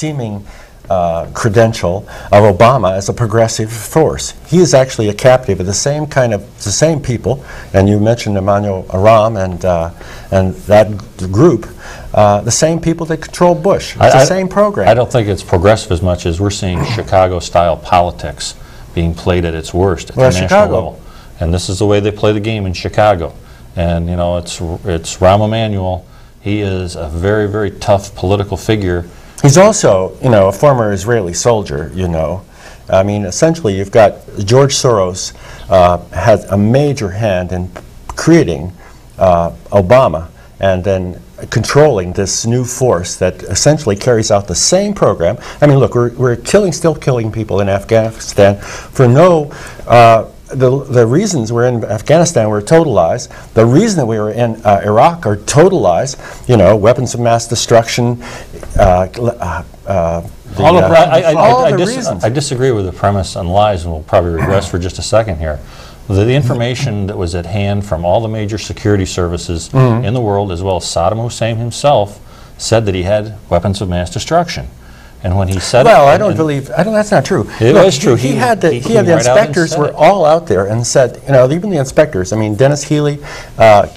seeming credential of Obama as a progressive force. He is actually a captive of the same people, and you mentioned Emmanuel Aram and that group, the same people that control Bush. It's the same program. I don't think it's progressive as much as we're seeing Chicago-style politics being played at its worst at the national level. And this is the way they play the game in Chicago. And you know, it's Rahm Emanuel. He is a very, very tough political figure. He's also, you know, a former Israeli soldier, you know. I mean, essentially, you've got George Soros has a major hand in creating Obama and then controlling this new force that essentially carries out the same program. I mean, look, we're still killing people in Afghanistan for no the reasons we're in Afghanistan were total lies. The reason that we were in Iraq are total lies. You know, weapons of mass destruction. I disagree with the premise on lies, and we'll probably regress for just a second here. The information that was at hand from all the major security services in the world, as well as Saddam Hussein himself, said that he had weapons of mass destruction. And when he said well, that's not true. It was true. He had the inspectors were all out there and said, you know, even the inspectors, I mean, Dennis Healy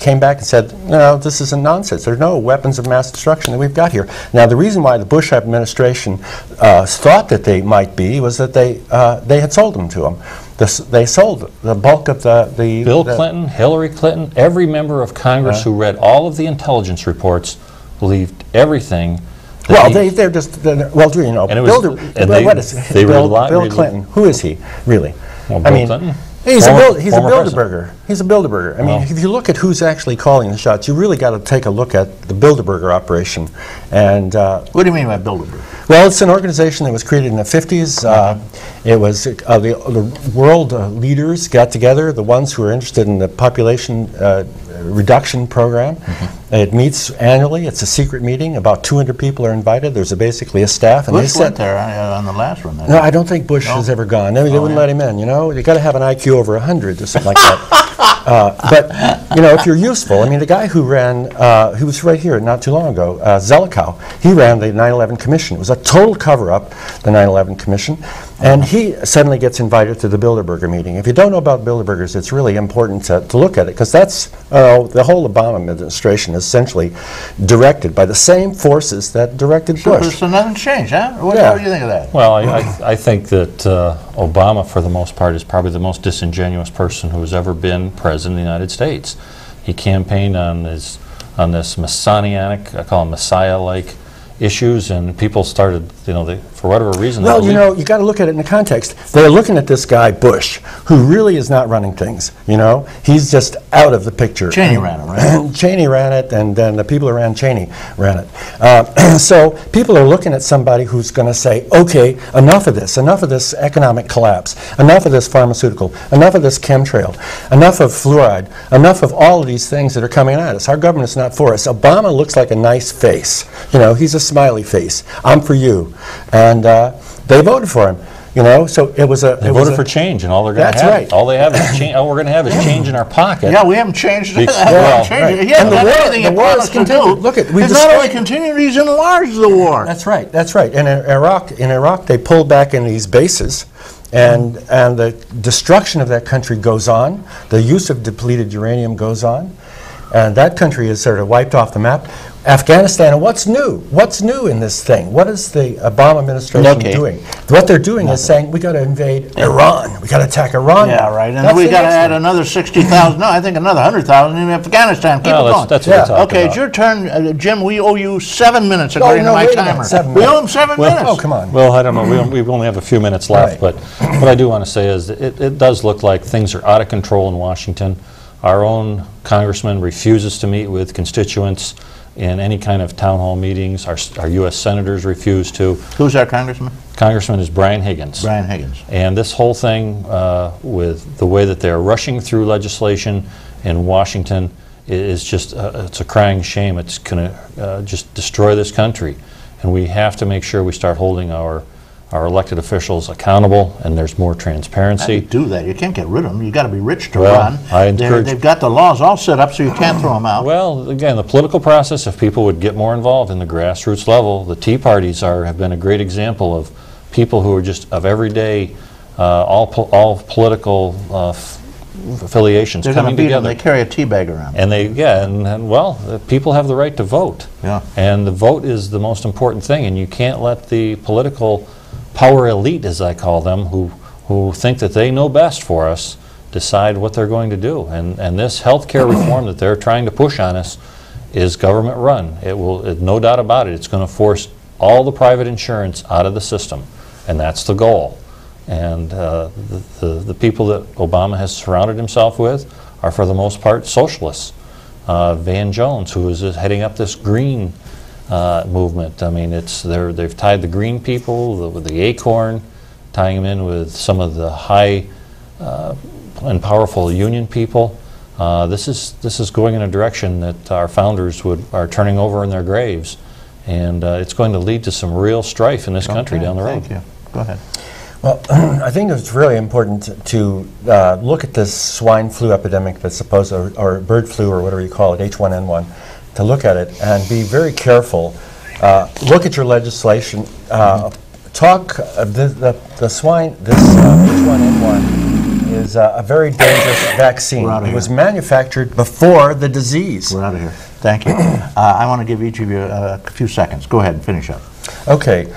came back and said, no, this is a nonsense. There's no weapons of mass destruction that we've got here. Now, the reason why the Bush administration thought that they might be was that they had sold them to them. They sold the bulk of the Bill Clinton, Hillary Clinton, every member of Congress who read all of the intelligence reports believed everything. Well, they're just, well, you know, Bill Clinton, who is he, really? Well, I mean, Clinton? He's a Bilderberger. He's a Bilderberger. I mean, if you look at who's actually calling the shots, you really got to take a look at the Bilderberger operation. And what do you mean by Bilderberger? Well, it's an organization that was created in the 50s. It was the world leaders got together, the ones who were interested in the population reduction program. It meets annually. It's a secret meeting. About 200 people are invited. There's basically a staff. And Bush went there on the last one. No, I don't think Bush has ever gone. They wouldn't let him in. You know, you got to have an IQ over 100 or something like that. But you know, if you're useful, I mean, the guy who ran, who was right here not too long ago, Zelikow, he ran the 9/11 Commission. It was a total cover-up, the 9/11 Commission, and he suddenly gets invited to the Bilderberger meeting. If you don't know about Bilderbergers, it's really important to look at it, because that's the whole Obama administration is essentially directed by the same forces that directed Bush. So nothing's changed, huh? What do you think of that? Well, I think that Obama, for the most part, is probably the most disingenuous person who has ever been president of the United States. He campaigned on this messianic, I call them Messiah-like issues, and people started, you know, for whatever reason. Well, you know, you got to look at it in the context. They're looking at this guy Bush, who really is not running things. You know, he's just out of the picture. Cheney ran it, right? Cheney ran it, and then the people who ran Cheney ran it. So people are looking at somebody who's going to say, okay, enough of this economic collapse, enough of this pharmaceutical, enough of this chemtrail, enough of fluoride, enough of all of these things that are coming at us. Our government's not for us. Obama looks like a nice face. You know, he's a smiley face. I'm for you. And they voted for him. You know, so it was a. They voted for change, and all they're going to have. That's right. All they have is change. All we're going to have is change in our pocket. Yeah, we haven't changed it. And the war is continued. Look at it's not only continued; he's enlarged the war. That's right. That's right. And in Iraq, they pulled back in these bases, and the destruction of that country goes on. The use of depleted uranium goes on, and that country is sort of wiped off the map. Afghanistan, and what's new? What's new in this thing? What is the Obama administration doing? What they're doing is saying, we got to invade Iran. We got to attack Iran. Yeah, right. And we got to add another 60,000. No, I think another 100,000 in Afghanistan. Keep it going. That's what we're talking okay, about. it's your turn, Jim. We owe you 7 minutes according to my timer. We owe him 7 minutes. Oh, come on. Well, I don't know. We only have a few minutes left, but what I do want to say is that it does look like things are out of control in Washington. Our own congressman refuses to meet with constituents in any kind of town hall meetings. Our U.S. senators refuse to. Who's our congressman? Congressman is Brian Higgins. Brian Higgins. And this whole thing with the way that they're rushing through legislation in Washington is just, it's a crying shame. It's going to just destroy this country. And we have to make sure we start holding our our elected officials accountable, and there's more How do transparency. you do that? You can't get rid of them. You got to be rich to Well, run. I encourage- They've got the laws all set up so you can't throw them out. Well, again, the political process, if people would get more involved in the grassroots level, the Tea Parties have been a great example of people who are just of everyday, all political affiliations They're going coming to beat them. together. They carry a tea bag around. And well, people have the right to vote. Yeah. And the vote is the most important thing, and you can't let the political power elite, as I call them, who think that they know best for us, decide what they're going to do. And this health care reform that they're trying to push on us is government run. It will, no doubt about it, it's going to force all the private insurance out of the system, and that's the goal. And the people that Obama has surrounded himself with are, for the most part, socialists. Van Jones, who is heading up this green movement. I mean, they've tied the green people with the acorn, tying them in with some of the high and powerful union people. This is going in a direction that our founders are turning over in their graves, and it's going to lead to some real strife in this country down the road. Thank you. Go ahead. Well, I think it's really important to look at this swine flu epidemic that's supposed, or bird flu, or whatever you call it, H1N1, to look at it and be very careful. Look at your legislation. Talk the swine. This H1N1 is a very dangerous vaccine. It was manufactured before the disease. We're out of here. Thank you. I want to give each of you a few seconds. Go ahead and finish up. Okay.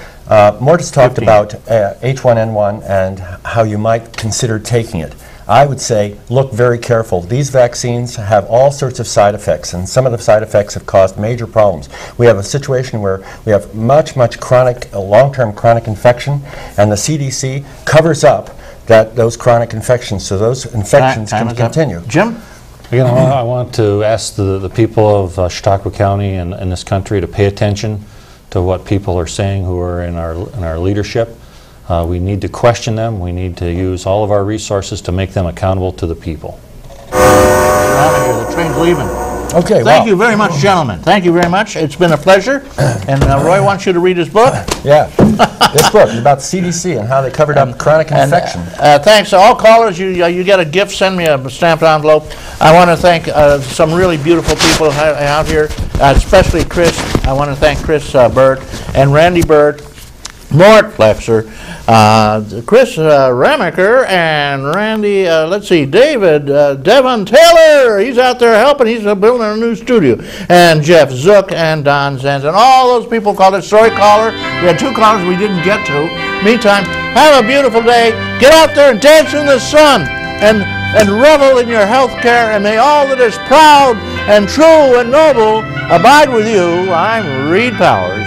Mortis talked about H1N1 and how you might consider taking it. I would say, look very careful. These vaccines have all sorts of side effects, and some of the side effects have caused major problems. We have a situation where we have much chronic, long-term chronic infection, and the CDC covers up those chronic infections, so those infections can continue. Jim? Again, I want to ask the people of Chautauqua County and this country to pay attention to what people are saying who are in our leadership. We need to question them. We need to use all of our resources to make them accountable to the people. We're out of here. The train's leaving. Okay. Thank you very much, gentlemen. Thank you very much. It's been a pleasure. And Roy wants you to read his book. Yeah. This book is about CDC and how they covered up chronic infection. Thanks to all callers. You get a gift. Send me a stamped envelope. I want to thank some really beautiful people out here, especially Chris. I want to thank Chris Burt and Randy Burt, Mort Flexer, Chris Remaker, and Randy, let's see, Devon Taylor. He's out there helping. He's building a new studio. And Jeff Zook and Don Zenz and all those people called it. Story caller. We had 2 callers we didn't get to. Meantime, have a beautiful day. Get out there and dance in the sun and revel in your health care. And may all that is proud and true and noble abide with you. I'm Reed Powers.